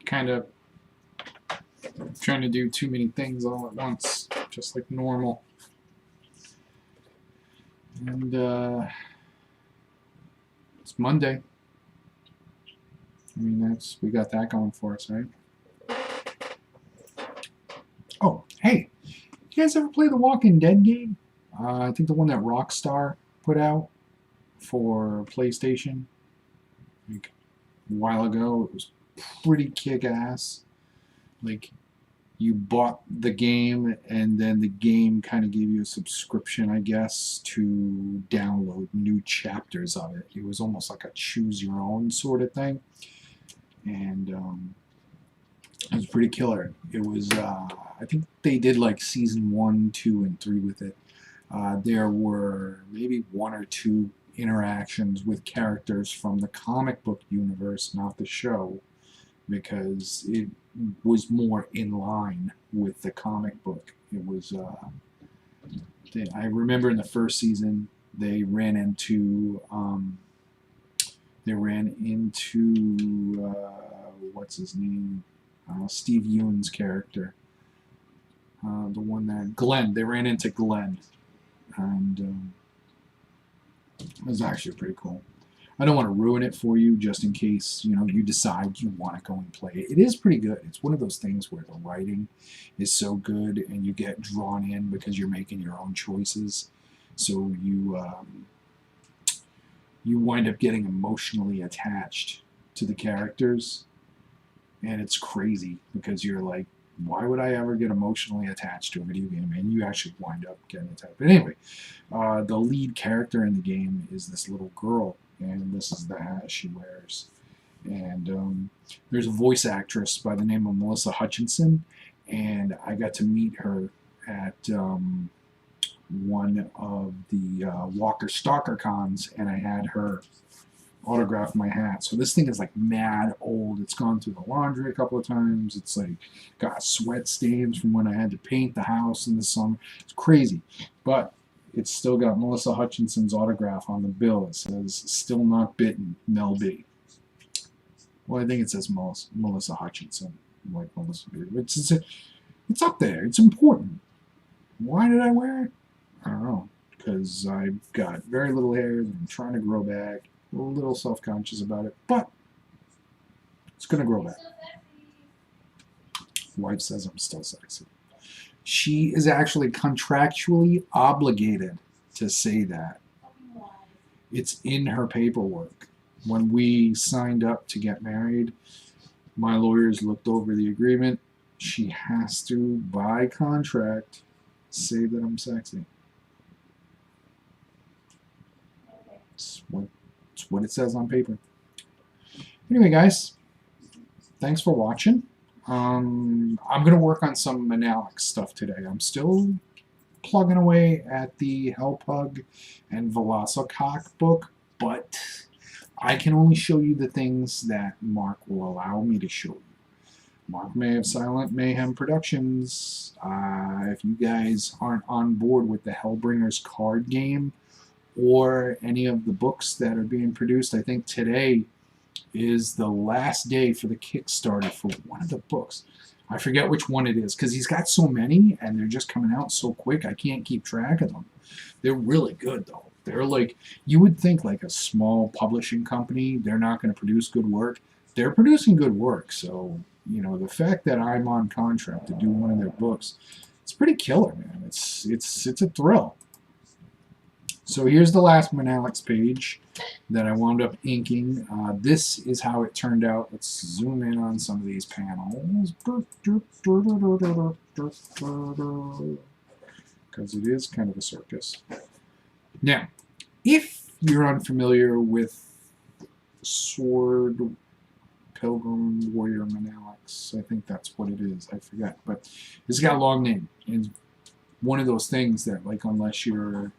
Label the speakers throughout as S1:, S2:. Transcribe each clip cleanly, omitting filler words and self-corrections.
S1: kind of trying to do too many things all at once, just like normal. And it's Monday. I mean, we got that going for us, right? Oh, hey, you guys ever play the Walking Dead game? I think the one that Rockstar put out for PlayStation like a while ago. It was pretty kick-ass. Like, you bought the game, and then the game kind of gave you a subscription, I guess, to download new chapters of it. It was almost like a choose-your-own sort of thing. And it was pretty killer. It was, I think they did like season 1, 2, and 3 with it. There were maybe 1 or 2 interactions with characters from the comic book universe, not the show, because it was more in line with the comic book. It was, I remember in the first season they ran into, what's his name? Steve Ewan's character. The one that, Glenn, they ran into Glenn. And it was actually pretty cool. I don't want to ruin it for you just in case, you know, you decide you want to go and play it. It is pretty good. It's one of those things where the writing is so good and you get drawn in because you're making your own choices. So you wind up getting emotionally attached to the characters. And it's crazy because you're like, why would I ever get emotionally attached to a video game? And you actually wind up getting attached. But anyway, the lead character in the game is this little girl, and this is the hat she wears. And there's a voice actress by the name of Melissa Hutchinson, and I got to meet her at one of the Walker Stalker cons, and I had her autograph my hat. So this thing is like mad old. It's gone through the laundry a couple of times. It's like got sweat stains from when I had to paint the house in the summer. It's crazy. But it's still got Melissa Hutchinson's autograph on the bill. It says, "Still not bitten, Mel B." Well, I think it says Melissa Hutchinson. Like Melissa B. It's up there. It's important. Why did I wear it? I don't know. Because I've got very little hair and I'm trying to grow back. A little self-conscious about it, but it's going to grow back. Wife says I'm still sexy. She is actually contractually obligated to say that. It's in her paperwork. When we signed up to get married, my lawyers looked over the agreement. She has to, by contract, say that I'm sexy. It's what it says on paper. Anyway, guys, thanks for watching. I'm going to work on some Manalix stuff today. I'm still plugging away at the Hellpug and Velocicock book, but I can only show you the things that Mark will allow me to show you. Mark May of Silent Mayhem Productions. If you guys aren't on board with the Hellbringers card game, or any of the books that are being produced, I think today is the last day for the Kickstarter for one of the books. I forget which one it is, because he's got so many, and they're just coming out so quick, I can't keep track of them. They're really good, though. They're like, you would think like a small publishing company, they're not going to produce good work. They're producing good work, so, you know, the fact that I'm on contract to do one of their books, it's pretty killer, man. It's a thrill. So here's the last Manalix page that I wound up inking. This is how it turned out. Let's zoom in on some of these panels. Because it is kind of a circus. Now, if you're unfamiliar with Sword Pilgrim Warrior Manalix, I think that's what it is. I forget. But it's got a long name. It's one of those things that, like, unless you're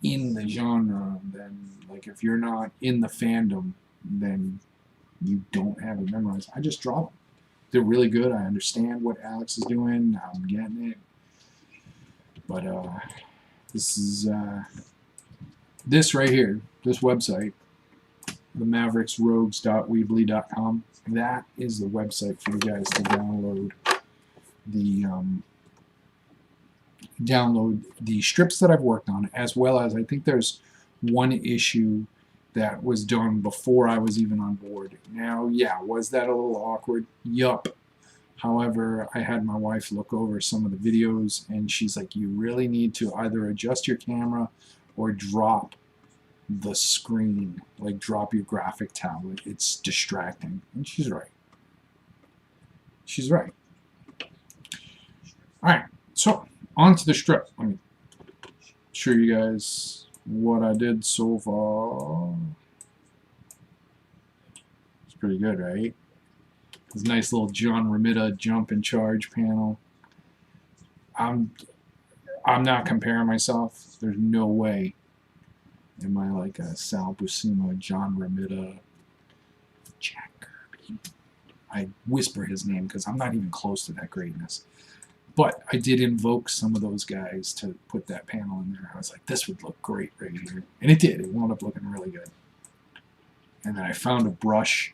S1: in the genre, then, like, if you're not in the fandom, then you don't have it memorized. I just draw them. They're really good. I understand what Alex is doing. I'm getting it. But this is this right here, this website, the mavericksrogues.weebly.com. That is the website for you guys to download the strips that I've worked on, as well as I think there's one issue that was done before I was even on board. Now, yeah, was that a little awkward? Yup. However, I had my wife look over some of the videos, and she's like, you really need to either adjust your camera or drop the screen, like drop your graphic tablet. It's distracting. And she's right. She's right. Alright, so on to the strip. Let me show you guys what I did so far. It's pretty good, right? This nice little John Romita jump and charge panel. I'm not comparing myself. There's no way am I like a Sal Buscema, John Romita, Jack Kirby. I whisper his name because I'm not even close to that greatness. But I did invoke some of those guys to put that panel in there. I was like, this would look great right here. And it did. It wound up looking really good. And then I found a brush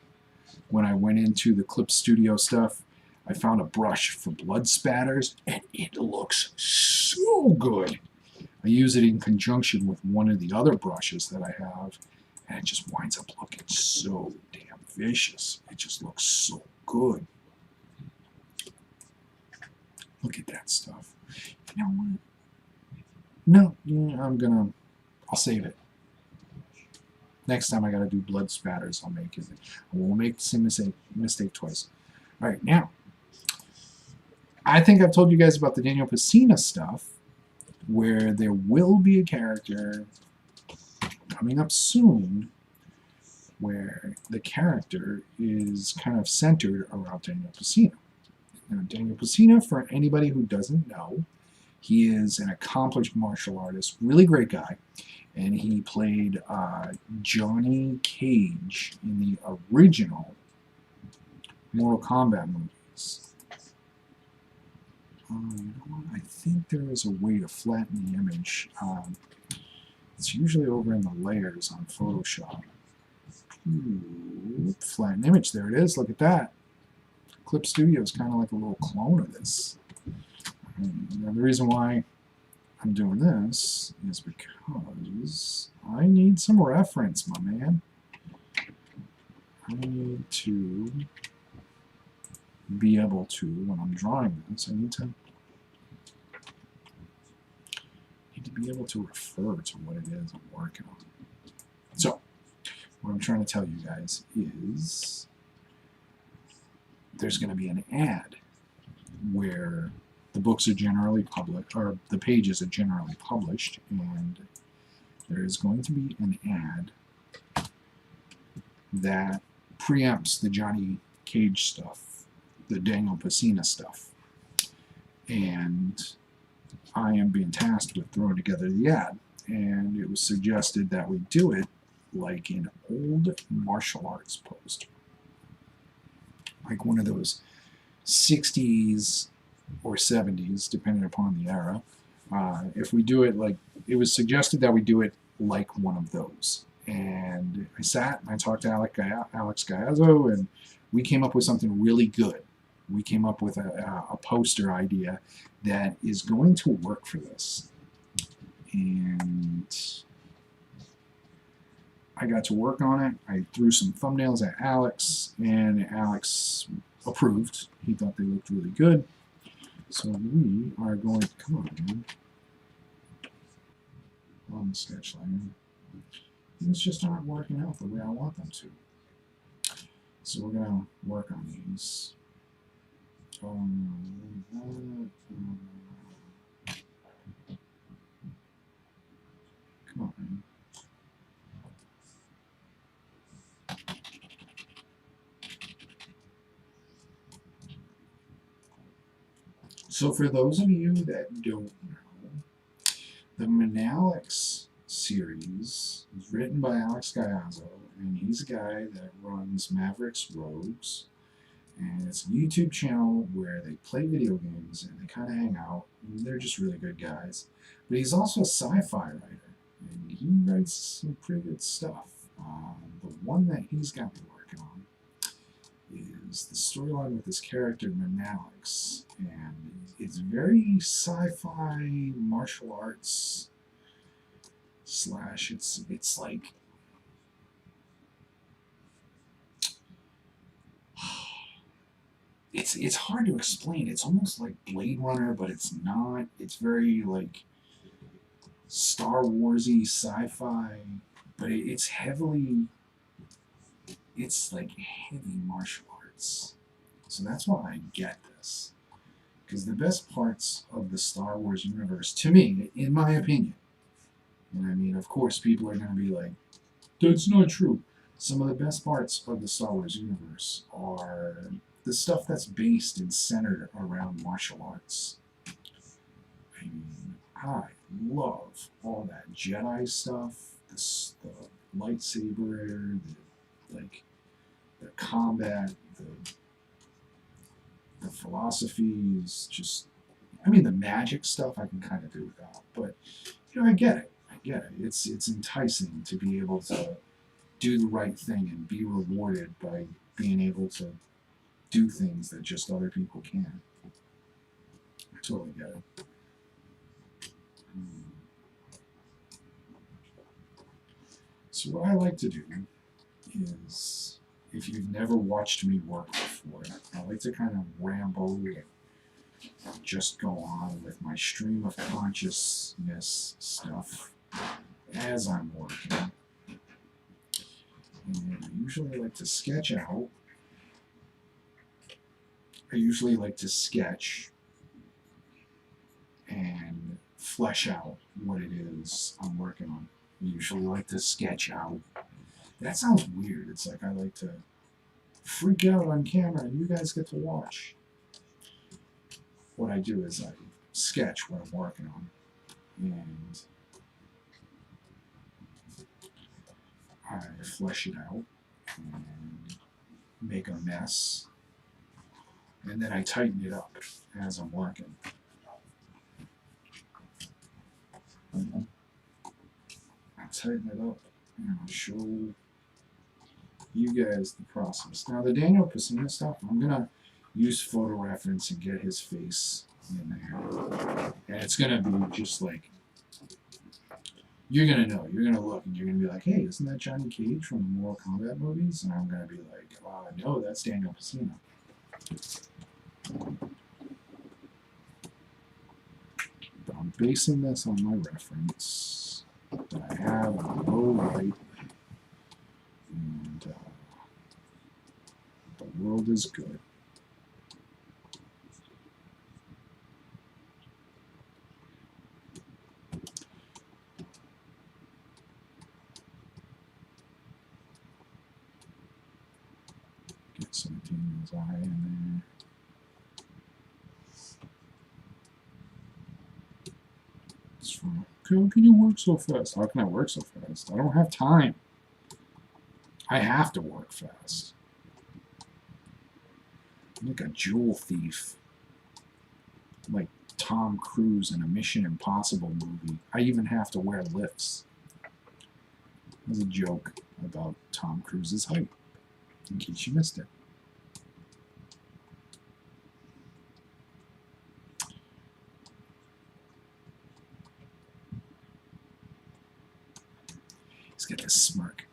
S1: when I went into the Clip Studio stuff. I found a brush for blood spatters, and it looks so good. I use it in conjunction with one of the other brushes that I have, and it just winds up looking so damn vicious. It just looks so good. Look at that stuff. You know what? No, yeah, I'll save it. Next time I gotta do blood spatters, I'll make it. I won't make the same mistake twice. Alright, now, I think I've told you guys about the Daniel Pesina stuff, where there will be a character coming up soon where the character is kind of centered around Daniel Pesina. Now, Daniel Pesina, for anybody who doesn't know, he is an accomplished martial artist, really great guy, and he played Johnny Cage in the original Mortal Kombat movies. I think there is a way to flatten the image. It's usually over in the layers on Photoshop. Flatten image, there it is, look at that. Clip Studio is kind of like a little clone of this. Now, the reason why I'm doing this is because I need some reference, my man. I need to be able to, when I'm drawing this, I need to be able to refer to what it is I'm working on. So, what I'm trying to tell you guys is there's going to be an ad where the books are generally published, or the pages are generally published, and there is going to be an ad that preempts the Johnny Cage stuff, the Daniel Pesina stuff, and I am being tasked with throwing together the ad, and it was suggested that we do it like an old martial arts poster, like one of those 60s or 70s, depending upon the era. If we do it like, it was suggested that we do it like one of those. And I sat and I talked to Alex Gallardo, and we came up with something really good. We came up with a poster idea that is going to work for this. And I got to work on it. I threw some thumbnails at Alex, and Alex approved. He thought they looked really good. So we are going to, come on the sketch line. Things just aren't working out the way I want them to. So we're going to work on these. Come on. So for those of you that don't know, the Manalix series is written by Alex Gallardo, and he's a guy that runs Mavericks Rogues, and it's a YouTube channel where they play video games and they kind of hang out. They're just really good guys. But he's also a sci-fi writer, and he writes some pretty good stuff. The one that he's got me working on is the storyline with this character named Alex, and it's very sci-fi martial arts slash. It's like it's hard to explain. It's almost like Blade Runner, but it's not. It's very like Star Warsy sci-fi, but it's heavily. It's like heavy martial arts. So that's why I get this. Because the best parts of the Star Wars universe, to me, in my opinion, and I mean, of course, people are going to be like, that's not true. Some of the best parts of the Star Wars universe are the stuff that's based and centered around martial arts. I mean, I love all that Jedi stuff, the lightsaber, the combat, the philosophies, just, I mean, the magic stuff I can kind of do without. But, I get it. It's enticing to be able to do the right thing and be rewarded by being able to do things that just other people can. I totally get it. So what I like to do is, if you've never watched me work before, I like to kind of ramble and just go on with my stream of consciousness stuff as I'm working. And I usually like to sketch out. I usually like to sketch and flesh out what it is I'm working on. I usually like to sketch out. That sounds weird. It's like I like to freak out on camera and you guys get to watch. What I do is I sketch what I'm working on. And I flesh it out and make a mess. And then I tighten it up as I'm working. I tighten it up and I'll show you guys the process. Now the Daniel Pesina stuff, I'm going to use photo reference and get his face in there. And it's going to be just like, you're going to know. You're going to look and you're going to be like, hey, isn't that Johnny Cage from the Mortal Kombat movies? And I'm going to be like, no, that's Daniel Pesina. But I'm basing this on my reference that I have on the low right. And the world is good. Get some Daniel's eye in there. How can you work so fast? How can I work so fast? I don't have time. I have to work fast. I'm like a jewel thief. Like Tom Cruise in a Mission Impossible movie. I even have to wear lifts. There's a joke about Tom Cruise's height, in case you missed it. He's got this smirk.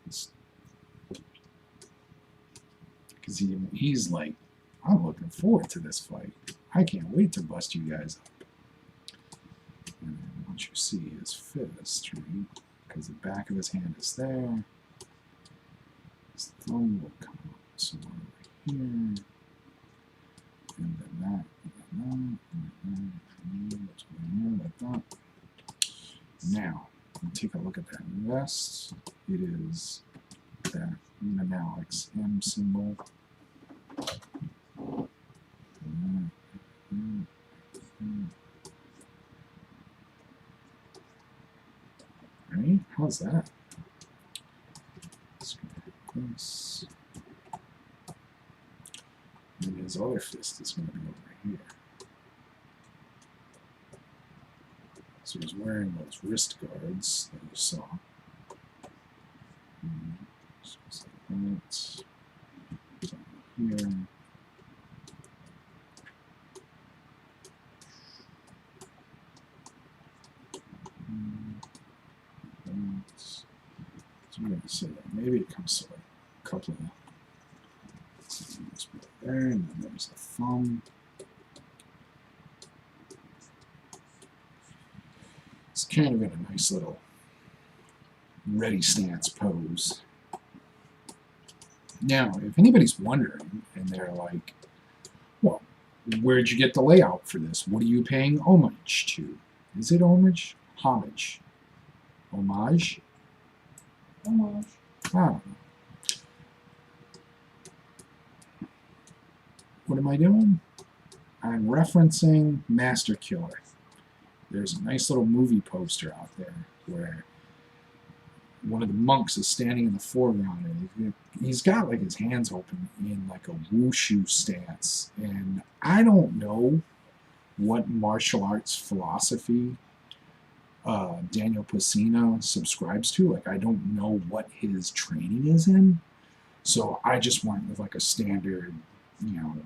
S1: Because he's like, I'm looking forward to this fight. I can't wait to bust you guys up. And then once you see his fist, right? Because the back of his hand is there. His thumb will come up somewhere over here. And then that, and then what's going on like that. Now, take a look at that vest. It is that Alex M symbol. Right? How's that? Let's go like this. And his other fist is going to be over here. So he's wearing those wrist guards that you saw. So it's like It's here. So I'm going to say that maybe it comes to like a couple of there, and then there's the thumb. It's kind of in a nice little ready stance pose. Now, if anybody's wondering, and they're like, well, where'd you get the layout for this? What are you paying homage to? Is it homage? Homage. Homage?
S2: Homage.
S1: I don't know. What am I doing? I'm referencing Master Killer. There's a nice little movie poster out there where one of the monks is standing in the foreground, and he's got like his hands open in like a wushu stance. And I don't know what martial arts philosophy Daniel Pacino subscribes to. Like, I don't know what his training is in. So I just went with like a standard, you know,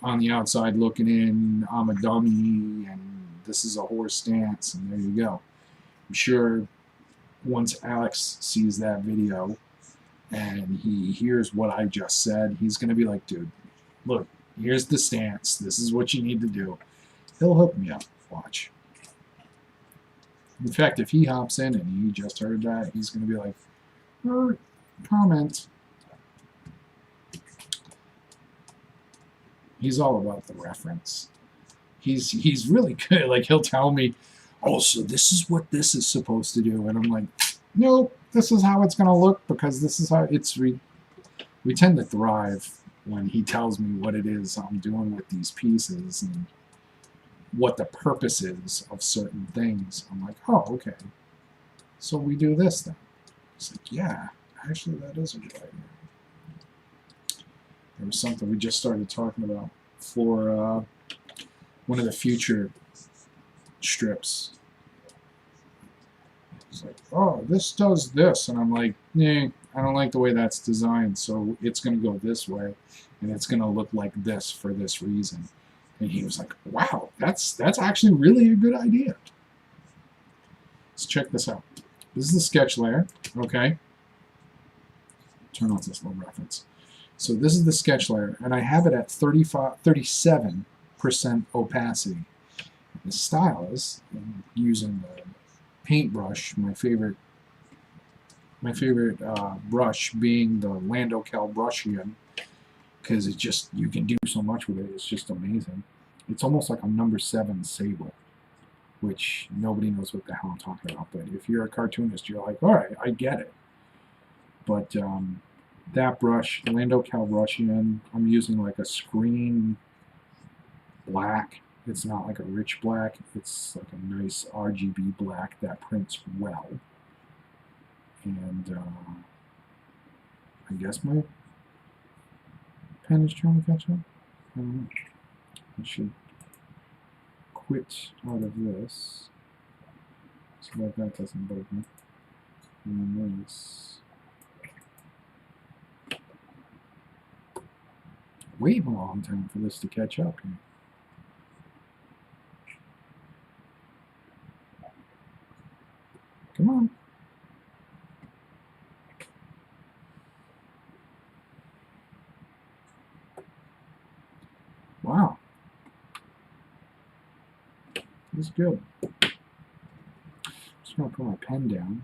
S1: on the outside looking in, I'm a dummy, and this is a horse stance, and there you go. I'm sure once Alex sees that video and he hears what I just said, he's going to be like, dude, look, here's the stance. This is what you need to do. He'll hook me up. Watch. In fact, if he hops in and he just heard that, he's going to be like, comment. He's all about the reference. He's really good. Like, he'll tell me, oh, so this is what this is supposed to do. And I'm like, nope, this is how it's going to look, because this is how it's... We tend to thrive when he tells me what it is I'm doing with these pieces and what the purpose is of certain things. I'm like, oh, okay. So we do this then. It's like, yeah, actually that is a good idea. There was something we just started talking about for one of the future strips. It's like, oh, this does this. And I'm like, nah, I don't like the way that's designed, so it's going to go this way, and it's going to look like this for this reason. And he was like, wow, that's actually really a good idea. Let's check this out. This is the sketch layer, okay? Turn off this little reference. So this is the sketch layer, and I have it at 37% opacity. The stylus, using the paintbrush, my favorite brush being the Lando Calrissian, because it just, you can do so much with it. It's just amazing. It's almost like a number 7 sable, which nobody knows what the hell I'm talking about. But if you're a cartoonist, you're like, all right, I get it. But that brush, Lando Calrissian, I'm using like a screen black. It's not like a rich black. It's like a nice RGB black that prints well. And I guess my pen is trying to catch up. I should quit out of this so that that doesn't bug me. And then this. Waiting a long time for this to catch up here. Come on. Wow. This is good. Just going to put my pen down,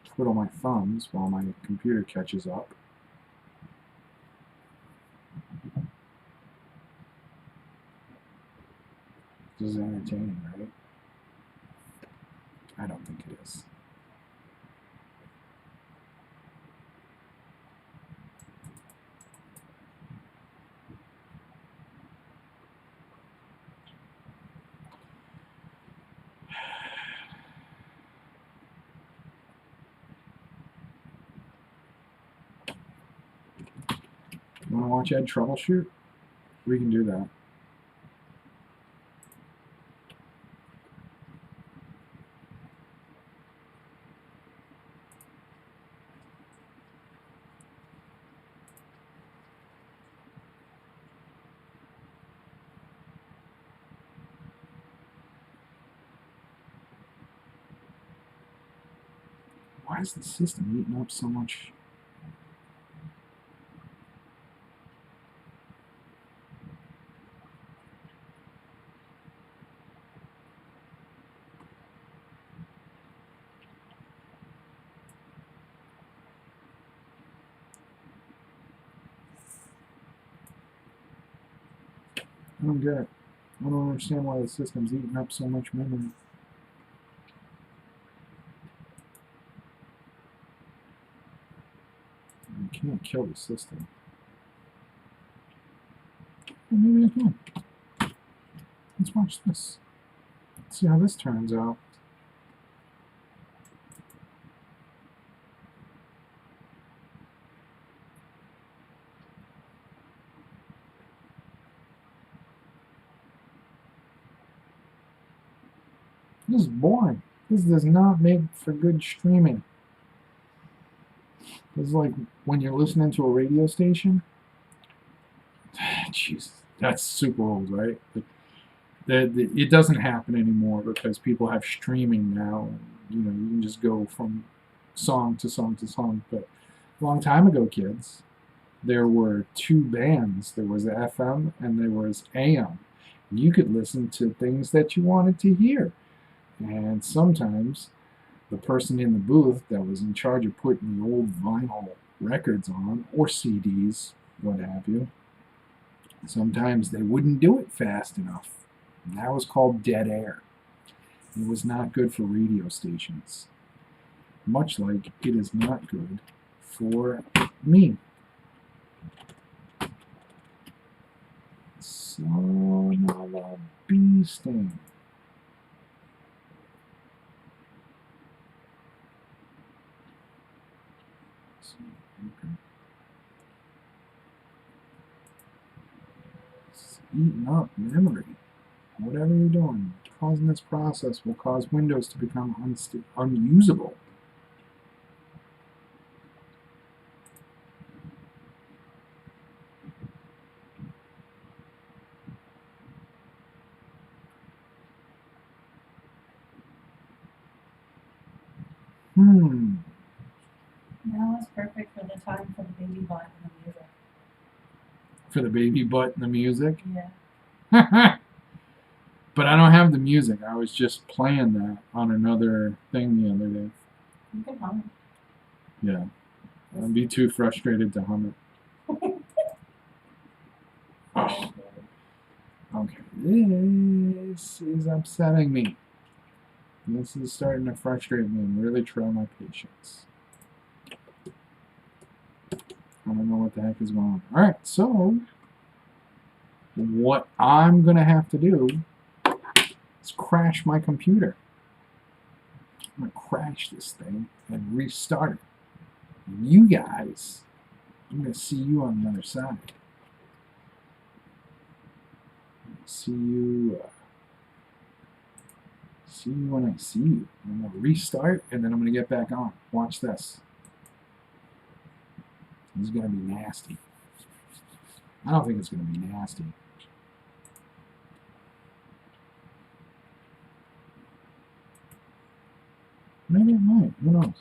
S1: twiddle my thumbs while my computer catches up. This is entertaining, right? I don't think it is. You want to watch Ed troubleshoot? We can do that. Why is the system eating up so much? I don't get it. I don't understand why the system's eating up so much memory. I can't kill the system. Well, maybe I can. Let's watch this. Let's see how this turns out. This is boring. This does not make for good streaming. It's like when you're listening to a radio station. Jeez, that's super old, right? But it doesn't happen anymore because people have streaming now. You know, you can just go from song to song to song. But a long time ago, kids, there were two bands. There was FM and there was AM. You could listen to things that you wanted to hear. And sometimes the person in the booth that was in charge of putting the old vinyl records on, or CDs, what have you, sometimes they wouldn't do it fast enough. And that was called dead air. It was not good for radio stations. Much like it is not good for me. Son of a bee sting. Okay. It's eating up memory. Whatever you're doing, causing this process will cause Windows to become unusable.
S2: Now is perfect for the time for the baby butt and the music.
S1: For the baby butt and the music?
S2: Yeah.
S1: But I don't have the music. I was just playing that on another thing the other day.
S2: You can hum
S1: Yeah. I'd be too frustrated to hum it. Oh. Okay. This is upsetting me. This is starting to frustrate me and really try my patience. I don't know what the heck is going on. Alright, so what I'm going to have to do is crash my computer. I'm going to crash this thing and restart it. And you guys, I'm going to see you on the other side. See you when I see you. I'm going to restart and then I'm going to get back on. Watch this. This is going to be nasty. I don't think it's going to be nasty. Maybe it might. Who knows?